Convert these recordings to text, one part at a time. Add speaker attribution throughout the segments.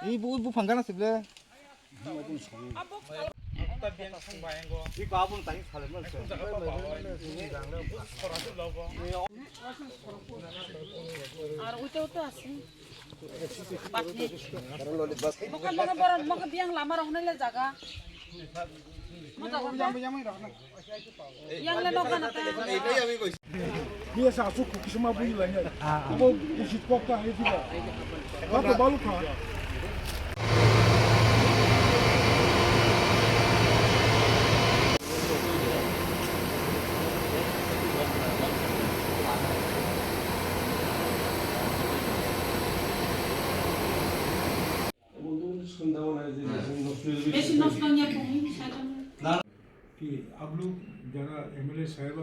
Speaker 1: 이 뭐 방가나 쓰래? 이 가본 땅이 살면
Speaker 2: biasa asuk kisma bui lanya ko isit kokka hedila apa balu kha कि आप लोग जरा एमएलए साहब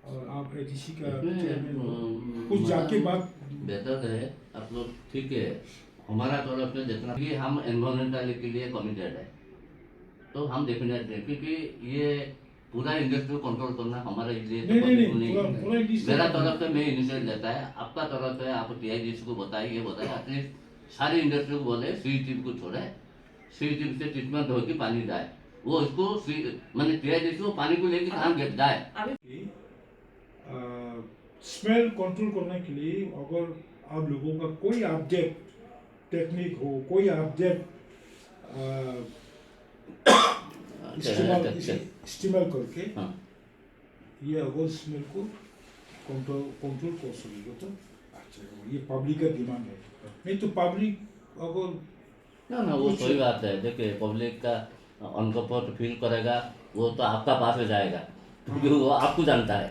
Speaker 2: और आप एडीसी का चेयरमैन कुछ जाके बात
Speaker 3: बेहतर है आप लोग ठीक है हमारा तरफ से जितना भी हम एनवायरमेंटल के लिए कमिटेड है तो हम डेफिनेट है क्योंकि ये पूरा इंडस्ट्री कंट्रोल करना हमारे लिए तो पॉसिबल नहीं है मेरा तरफ से मैं इनिशिएटिव लेता है आपका तरफ से आप टीआईडीसी को बताइए ये बताइए एटलीस्ट सारी इंडस्ट्री को बोले सीईटी को छोड़े सीईटी से ट्रीटमेंट होकर पानी जाए वो उसको मैंने टीआईडीसी को पानी को लेकर कहाँ गिर जाए
Speaker 2: स्मेल कंट्रोल करने के लिए अगर आप लोगों का कोई अपडेट टेक्निक हो कोई अपडेट इस्तेमाल करके ये अगर स्मेल को कंट्रोल कर सकेगा तो अच्छा ये पब्लिक का डिमांड है नहीं तो पब्लिक अगर
Speaker 3: ना वो सही बात है देखिए पब्लिक का अनकंफर्ट फील करेगा वो तो आपका पास में जाएगा क्योंकि वो आपको जानता है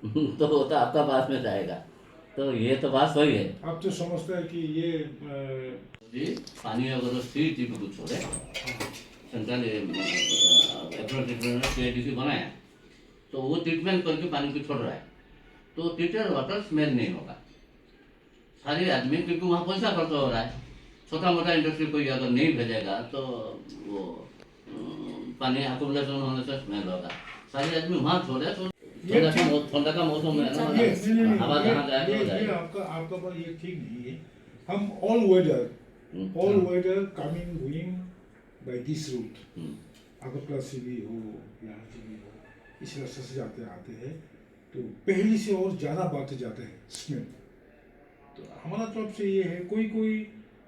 Speaker 3: तो वो तो आपका पास में जाएगा तो ये तो बात सही है
Speaker 2: आप तो समझते हैं कि ये
Speaker 3: पानी अगर सीईटी को छोड़े सेंट्रल टीआईडीसी बनाया तो वो ट्रीटमेंट करके पानी को छोड़ रहा है तो ट्रीटेड वाटर स्मेल नहीं होगा सारे आदमी क्योंकि वहाँ पैसा खर्च हो रहा है छोटा मोटा इंडस्ट्री कोई अगर नहीं भेजेगा तो वो पानी अकोमोडेशन होने से स्मेल होगा सारे आदमी वहाँ छोड़े तो ठंडा का मौसम है ना हवा जहाँ जाए
Speaker 2: ये आपका बात ये ठीक नहीं है हम all weather coming going by this route Agartala से भी हो यहाँ से भी हो इस रास्ते से जाते आते हैं तो पहले से और ज़्यादा बढ़ते जाते हैं स्मेल तो हमारा तरफ से ये है कोई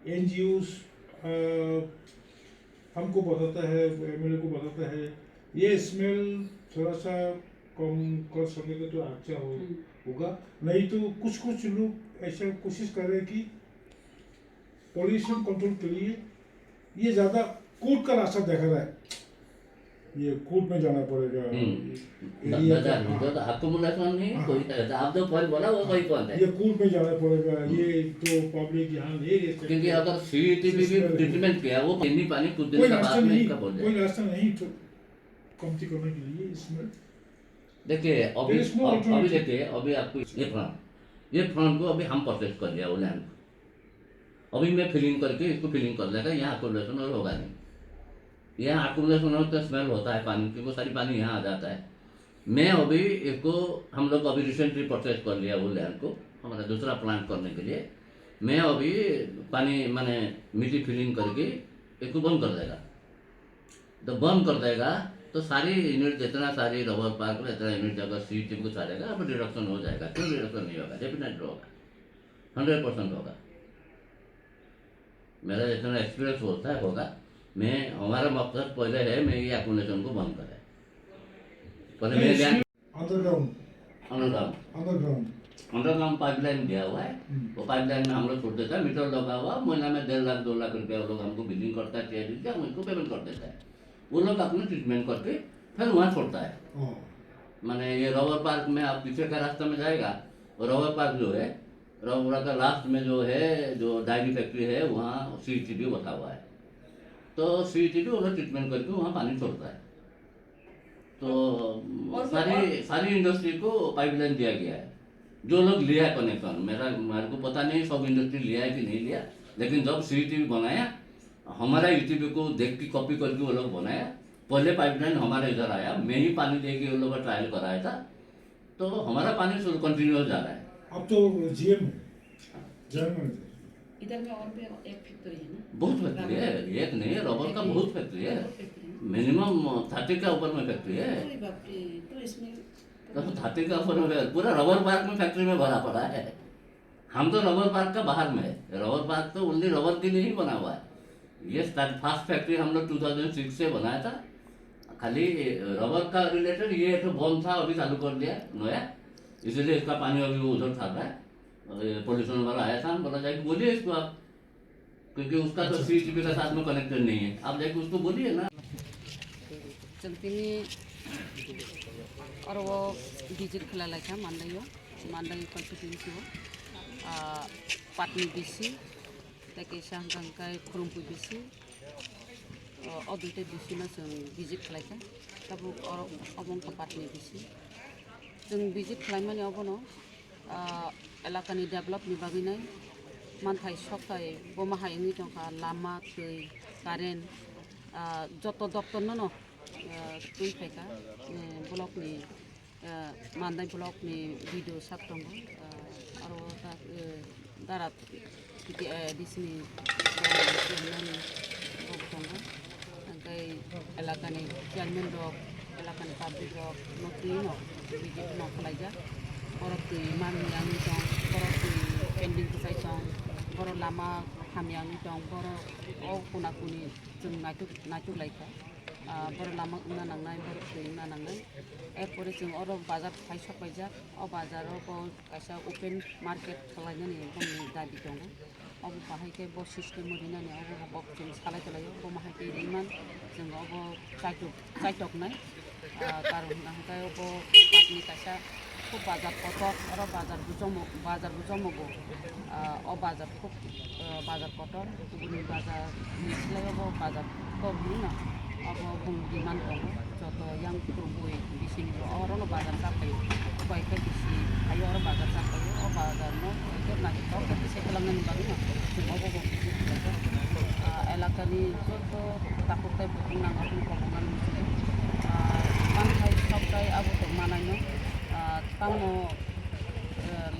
Speaker 2: एनजीओस हमको बताता है एमएलए को बताता है ये स्मेल थोड़ा सा कम कर सकेगा तो अच्छा होगा नहीं तो कुछ लोग ऐसा कोशिश कर रहे हैं कि पॉल्यूशन कंट्रोल के लिए ये ज़्यादा कोर्ट का रास्ता देखा रहा है ये कोर्ट में जाना पड़ेगा
Speaker 3: अकोमोडेशन नहीं कोई आप जो पॉइंट बोला वो वही पॉइंट है
Speaker 2: ये कोर्ट में जाना पड़ेगा ये तो पब्लिक यहाँ नहीं रह सकती
Speaker 3: क्योंकि अगर सीईटी भी ट्रीटमेंट किया वो पानी कुछ दिन के बाद में इसका बोल
Speaker 2: कोई रास्ता नहीं तो कमती करने के लिए इसमें
Speaker 3: देखिए अभी देखिए अभी आपको ये फ्रंट को अभी हम परचेज कर लिया वो लैंड अभी मैं फिलिंग करके इसको फिलिंग कर लेगा यहाँ अकोमोडेशन और होगा नहीं यहाँ अकोमोडेशन हो तो स्मेल होता है पानी क्योंकि सारी पानी यहाँ आ जाता है मैं अभी इसको हम लोग अभी रिसेंटली परचेज कर लिया वो लैंड को हमारा दूसरा प्लांट करने के लिए मैं अभी पानी मैंने मिट्टी फिलिंग करके इसको बंद कर देगा तो बंद कर देगा तो सारी यूनिट जितना सारी रबर पार्क में इतना यूनिट अगर सीईटी को छाड़ेगा अब रिडक्शन हो जाएगा क्यों रिडक्शन नहीं होगा डेफिनेटली होगा 100% होगा मेरा जितना एक्सपीरियंस होता है होगा मैं हमारा मकसद पहले है मैं ये अकोमोडेशन को बंद करें पहले मैं अंडरग्राउंड पाइपलाइन दिया हुआ है वो पाइपलाइन में हम लोग छोड़ देता है मीटर लगा हुआ महीना में 1.5 लाख 2 लाख रुपया वो लोग हमको बिलिंग करता है टीआईडीसी हम उनको पेमेंट कर देता है वो लोग अपने ट्रीटमेंट करके फिर वहाँ छोड़ता है मैंने ये रबर पार्क में आप पीछे का रास्ता में जाएगा और रबर पार्क जो है रबर का लास्ट में जो है जो डायरी फैक्ट्री है वहाँ सीईटी बता हुआ है तो सीईटी वो लोग ट्रीटमेंट करके वहाँ पानी छोड़ता है तो सारी इंडस्ट्री को पाइपलाइन दिया गया है। जो लोग लिया है कनेक्शन, मेरे को पता नहीं सब इंडस्ट्री लिया है कि नहीं लिया, लेकिन जब CCTV बनाया, हमारा UTV को देख के कॉपी करके वो लोग बनाया। पहले पाइपलाइन हमारे इधर आया, मैं ही पानी दे के वो लोग का ट्रायल कराया था, तो हमारा पानी शुरू कंटिन्यूस जा रहा है।
Speaker 2: अब तो GM है
Speaker 4: इधर में और भी एक फैक्ट्री है ना,
Speaker 3: बहुत फैक्ट्री है, एक नहीं है, रबर का बहुत फैक्ट्री है, मिनिमम 30 का ऊपर में फैक्ट्री है।
Speaker 4: अरे बाप रे, तो इसमें
Speaker 3: तो 30 का ऊपर में पूरा रबर पार्क में फैक्ट्री में भरा पड़ा है। हम तो रबर पार्क का बाहर में है, रबर पार्क तो ओनली रबर के लिए ही बना हुआ है। ये फर्स्ट फैक्ट्री हम लोग 2006 से बनाया था, खाली रबर का रिलेटेड। ये तो बंद था, अभी चालू कर दिया नया, इसलिए इसका पानी अभी उधर था रहा है। पोल्यूशन वाला आया था, हम बोला जाके बोलिए इसको आप, क्योंकि उसका तो CCTV का साथ में कनेक्टेड नहीं है, आप जाके उसको बोलिए ना।
Speaker 4: चलती में और वो डिजिट खेला लाइका मानदायो कॉन्स्टिट्यूंसी हो पाटनी BC ताकि शाहगंगाई खुरुमपुर BC और दुटे BC ना जों डिजिट खेलाइका तब और अबंग का पाटनी BC जों डिजिट खेलाइ माने अबनो एलाकानि डेभलपनि बागैनाय मानथाय सखाय बमाहायनि दंखा लामा दै कारेन्ट जत दप्तर न तुई फायका ब्लकनि मानदाय ब्लकनि भिडिअ साब दङ आरो दारा डिसिनि दङ ओमफ्राय एलाकानि चेयारमेन दं एलाकानि पाब्लिक दं नथुई न बिदि न खालायजा borok tui mamiyangni dong, borok tui pending kusai dong, borok lama hamyangni dong, borok kuna kuni जों नायथुक लायखा borok lama una nangnai, borok tui una nangnai, erpore जों oro bazar paisa paija, o bazaro bo kaisa open market kalainani bongni dabi dong, obo bahaikai bo system morinani obo bok जों salai tolayo, bo mahaikai riman जों obo chaitoknai, karon nahaikai obo patni kaisa খুব বাজার কটক আর বাজার বুজমগো ও বাজার খুব বাজার কটক গুবুনি বাজার মিসলাইবো বাজার কবনি না अब बुं डिमान्ड दङ जत यां खुरुबुइ बिसिनि अरल बाजार जाफायो बायका बिसि हायो आरो बाजार जाफायो अ बाजार न इके नागि थ बिसे खालामनायनि बागै न जों अबो एलाकानि जत ताकुताय बुंनांगौ बुंनांगौ मानथाय सबथाय आबो मानायनो तामो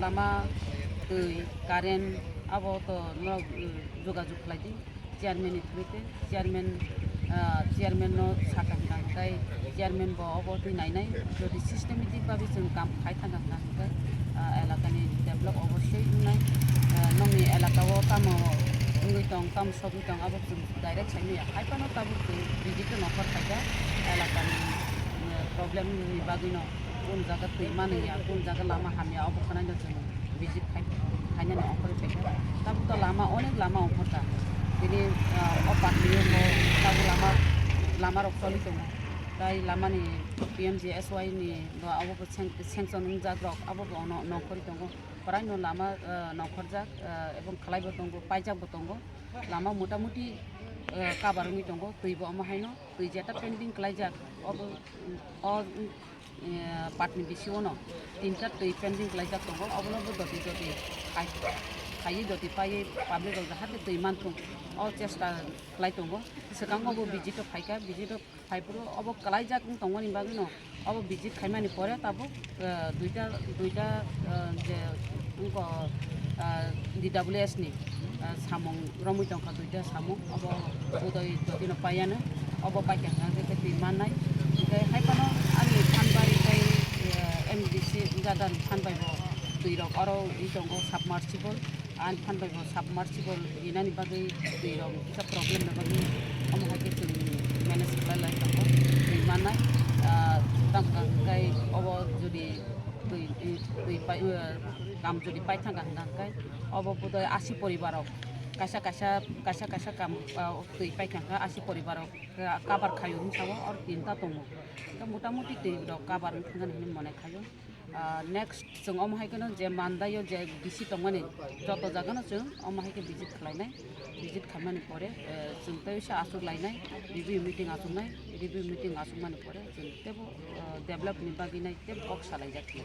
Speaker 4: लामा दै कारेन्ट आबो तो न जगाजग खालायदि चेयारमेननि थ्रुते चेयारमेन न साखांनाय चेयारमेन बो अबो दै नायनाय जदि सिस्टेमेटिक भाबे जों काम खायथांनाय एलाकानि डेभलप अबশ্যই नाय नंनि एलाकाव तामो उंगै दं ताम सबि दं आबो जों डाइरेक्ट साइनि हायपानो ताबो बिदिखौ नखर खायदा एलाकानि प्रब्लेम नि बागै न कोन जागा दैमानैया कोन जागा लामा हामिया अब खानाय जों विजिट खायनानै अफर पेका ताबो तो लामा अनेक लामा अफरता बिनि अपाखियो ताबो लामा रखसलि दङ ताइ लामानि PMGSY नि अब सेंक्सन जाग्रक अब नखरि दङ प्राय न लामा नखरजाक एवं खालायबो दङ पाइजाबो दङ लामा मोटामुटी काबारनि दङ दैबो अमाहायनो दै जेटा पेन्डिं खालायजाक अब पाटनि बिसियाव न तीनटा दै पेन्डिं खालायजाक दङ अबनबो दति खायै दति पायै पाब्लिक जाहाथे दै मानथुं अ चेष्टा खालाय दङ सिगाङावबो बिजिट फायका बिजिट फायब्रो अब खालायजाक दङनि बागै न अब बिजिट खायमानि परे ताबो दुइटा जे उनको DWS नि सामं रमै दंखा दुइटा सामं अब उदय दतिनो पायानो अब पाइका दै माननाय ओमफ्राय हायपानो आंनि फानबारि MDC जादान फानबायबो दैरक आरो इ दङ साबमार्सिबल आन फानबायबो साबमार्सिबल इनानि बागै दैरक किसा प्रब्लेम बागै अमहाके जों मेनेज खालाय दङ दै माननाय तांगाय अब जुदि दै काम जुदि पाइथांगा हंगाय अब बुदय 80 परिबाराव कासा काम दै पाइथांगा 80 परिबाराव काबार खायो हिसाबाव और तीनटा दङ दा मोटामुटी दै काबार थांगोन होनना मने खायो नेक्स्ट जों अमाहायखौनो जे मान्दायो जे बिसि दंमाने जत जागानो जों अमाहायखौ भिजिट खालायनाय भिजिट खालामनानै परे जों तो एसे आसुर लायनाय रिभिउ मिटिं आसुरनाय रिभिउ मिटिं आसुरमाने परे जों तेबो डेभलपनि बागिनाय तेब बक्स सालायजाखियो